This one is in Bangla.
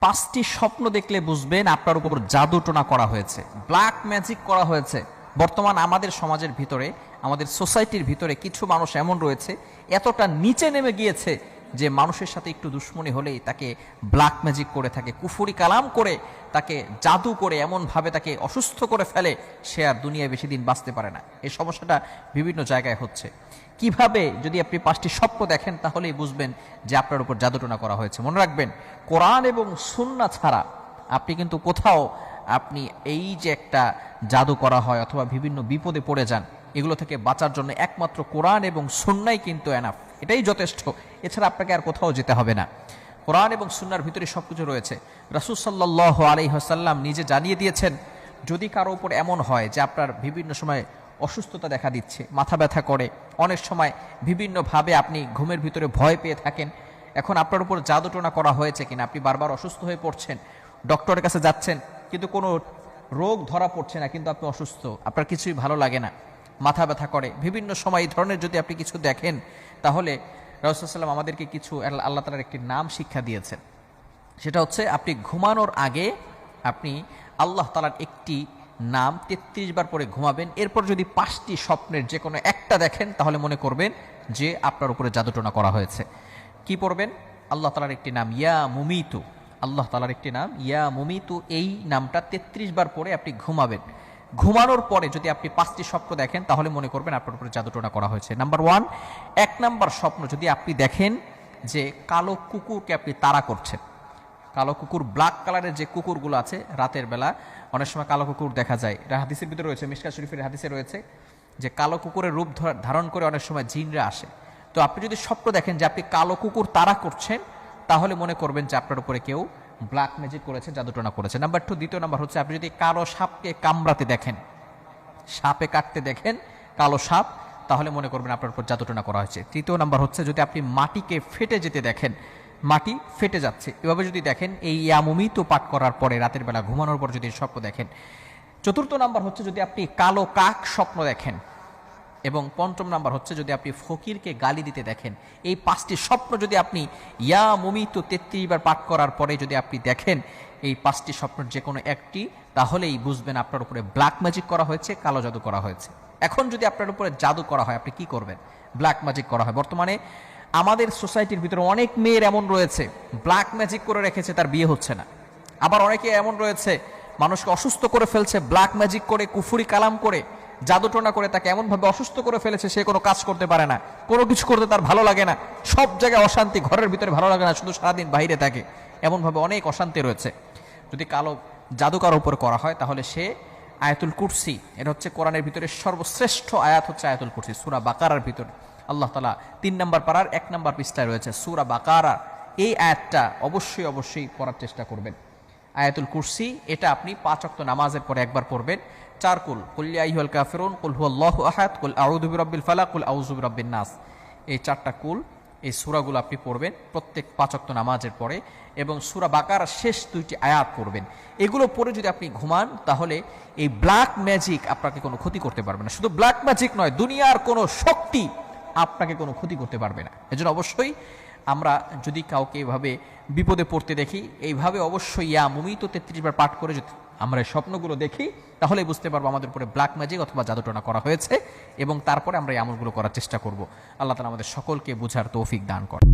পাঁচটি স্বপ্ন দেখলে বুঝবেন আপনার উপর জাদুটোনা করা হয়েছে, ব্ল্যাক ম্যাজিক করা হয়েছে। বর্তমান আমাদের সমাজের ভিতরে, আমাদের সোসাইটির ভিতরে কিছু মানুষ এমন রয়েছে, এতটা নিচে নেমে গিয়েছে যে মানুষের সাথে একটু দুশ্মনী হলেই তাকে ব্ল্যাক ম্যাজিক করে থাকে, কুফরি কালাম করে, তাকে জাদু করে এমনভাবে তাকে অসুস্থ করে ফেলে, সে আর দুনিয়ায় বেশি দিন বাঁচতে পারে না। এই সমস্যাটা বিভিন্ন জায়গায় হচ্ছে। কিভাবে, যদি আপনি পাঁচটি স্বপ্ন দেখেন তাহলেই বুঝবেন যে আপনার উপর জাদুটোনা করা হয়েছে। মনে রাখবেন, কোরআন এবং সুন্নাহ ছাড়া আপনি কিন্তু কোথাও, আপনি এই যে একটা জাদু করা হয় অথবা বিভিন্ন বিপদে পড়ে যান, এগুলো থেকে বাঁচার জন্য একমাত্র কোরআন এবং সুন্নাহই কিন্তু এনাফ, এটাই যথেষ্ট। এছাড়া আপনাকে আর কোথাও যেতে হবে না। কোরআন এবং সুন্নাহর ভিতরে সবকিছু রয়েছে। রাসূল সাল্লাল্লাহু আলাইহি ওয়াসাল্লাম নিজে জানিয়ে দিয়েছেন, যদি কারো উপর এমন হয় যে আপনার বিভিন্ন সময় অসুস্থতা দেখা দিচ্ছে, মাথা ব্যথা করে, অনেক সময় বিভিন্নভাবে আপনি ঘুমের ভিতরে ভয় পেয়ে থাকেন, এখন আপনার উপর জাদুটোনা করা হয়েছে কিনা, আপনি বারবার অসুস্থ হয়ে পড়ছেন, ডক্টরের কাছে যাচ্ছেন কিন্তু কোনো রোগ ধরা পড়ছে না, কিন্তু আপনি অসুস্থ, আপনার কিছুই ভালো লাগে না, মাথা ব্যথা করে, বিভিন্ন সময় এই ধরনের যদি আপনি কিছু দেখেন, তাহলে রাসূল সাল্লাল্লাহু আলাইহি ওয়াসাল্লাম আমাদেরকে কিছু আল্লাহ তাআলার একটি নাম শিক্ষা দিয়েছেন। সেটা হচ্ছে, আপনি ঘুমানোর আগে আপনি আল্লাহ তাআলার একটি নাম ৩৩ বার পরে ঘুমাবেন। এরপর যদি ৫টি স্বপ্নের যে কোনো একটা দেখেন, তাহলে মনে করবেন যে আপনার উপরে জাদুটোনা করা হয়েছে। কি পড়বেন? আল্লাহ তাআলার একটি নাম ইয়া মুমিতু, আল্লাহ তাআলার একটি নাম ইয়া মুমিতু, এই নামটা ৩৩ বার পরে আপনি ঘুমাবেন। ঘুমানোর পরে যদি আপনি ৫টি স্বপ্ন দেখেন, তাহলে মনে করবেন আপনার উপরে জাদুটোনা করা হয়েছে। নাম্বার 1, ১ নাম্বার স্বপ্ন যদি আপনি দেখেন যে কালো কুকুরকে আপনি তাড়া করছেন। কালো কুকুর, ব্ল্যাক কালারের যে কুকুরগুলো আছে, রাতের বেলা অনেক সময় কালো কুকুর দেখা যায়। এটা হাদিসের ভিতরে রয়েছে, মিশকাত শরীফের হাদিসে রয়েছে যে কালো কুকুরের রূপ ধারণ করে অনেক সময় জিনরা আসে। তো আপনি যদি স্বপ্ন দেখেন যে আপনি কালো কুকুর তাড়া করছেন, তাহলে মনে করবেন যে আপনার উপরে কেউ ব্ল্যাক ম্যাজিক করেছে, জাদুটোনা করেছে। নাম্বার 2, দ্বিতীয় নাম্বার হচ্ছে, আপনি যদি কালো সাপকে কামড়াতে দেখেন, সাপে কাটতে দেখেন কালো সাপ, তাহলে মনে করবেন আপনার উপর জাদুটোনা করা হয়েছে। তৃতীয় নাম্বার হচ্ছে, যদি আপনি মাটিকে ফেটে যেতে দেখেন, মাটি ফেটে যাচ্ছে, এভাবে যদি দেখেন, এই ইয়ামুমিত পাঠ করার পরে রাতের বেলা ঘুমানোর পর যদি স্বপ্ন দেখেন। চতুর্থ নাম্বার হচ্ছে, যদি আপনি কালো কাক স্বপ্ন দেখেন। এবং পঞ্চম নাম্বার হচ্ছে, যদি আপনি ফকিরকে গালি দিতে দেখেন। এই 5টি স্বপ্ন যদি আপনি ইয়া মুমিত 33 বার পাঠ করার পরে যদি আপনি দেখেন, এই 5টি স্বপ্নের যে কোনো একটি, তাহলেই বুঝবেন আপনার উপরে ব্ল্যাক ম্যাজিক করা হয়েছে, কালো জাদু করা হয়েছে। এখন যদি আপনার উপরে জাদু করা হয়, আপনি কি করবেন? ব্ল্যাক ম্যাজিক করা হয়। বর্তমানে আমাদের সোসাইটির ভিতরে অনেক মেয়ের এমন রয়েছে, ব্ল্যাক ম্যাজিক করে রেখেছে, তার বিয়ে হচ্ছে না। আবার অনেকে এমন রয়েছে, মানুষকে অসুস্থ করে ফেলছে, ব্ল্যাক ম্যাজিক করে, কুফরি কালাম করে, জাদুটোনা করে তাকে এমনভাবে অসুস্থ করে ফেলেছে, সে কোনো কাজ করতে পারে না, কোনো কিছু করতে তার ভালো লাগে না, সব জায়গায় অশান্তি, ঘরের ভিতরে ভালো লাগে না, শুধু সারাদিন বাইরে থাকে, এমনভাবে অনেক অশান্তি রয়েছে। যদি কালো জাদু কারোর উপর করা হয়, তাহলে সে আয়াতুল কুরসি, এটা হচ্ছে কোরআনের ভিতরে সর্বশ্রেষ্ঠ আয়াত হচ্ছে আয়াতুল কুরসি, সূরা বাকারার ভিতরে আল্লাহ তাআলা ৩ নম্বর পারার ১ নম্বর পৃষ্ঠায় রয়েছে সূরা বাকারা। এই আয়াতটা অবশ্যই অবশ্যই পড়ার চেষ্টা করবেন। আয়াতুল কুরসি, এটা আপনি 5 ওয়াক্ত নামাজের পরে একবার পড়বেন। 4 কুল, কুল ইয়া আইয়ুহাল কাফিরুন, কুল হুয়াল্লাহু আহাদ, কুল আউযু বিরাব্বিল ফালাক, কুল আউযু বিরাব্বিন নাস, এই 4টা কুল, এই সূরাগুলো আপনি পড়বেন প্রত্যেক 5 ওয়াক্ত নামাজের পরে, এবং সূরা বাকারার শেষ 2টি আয়াত পড়বেন। এগুলো পড়ে যদি আপনি ঘুমান, তাহলে এই ব্ল্যাক ম্যাজিক আপনাকে কোনো ক্ষতি করতে পারবে না। শুধু ব্ল্যাক ম্যাজিক নয়, দুনিয়ার কোনো শক্তি আপনাকে কোনো ক্ষতি করতে পারবে না। এজন্য অবশ্যই আমরা যদি কাউকে এভাবে বিপদে পড়তে দেখি, এইভাবে অবশ্যই ইয়া মুমিত 33 বার পাঠ করে যদি আমরা এই স্বপ্নগুলো দেখি, তাহলে বুঝতে পারবো আমাদের উপরে ব্ল্যাক ম্যাজিক অথবা জাদুটোনা করা হয়েছে, এবং তারপরে আমরা এই আমলগুলো করার চেষ্টা করব। আল্লাহ তাআলা আমাদের সকলকে বুঝার তৌফিক দান করেন।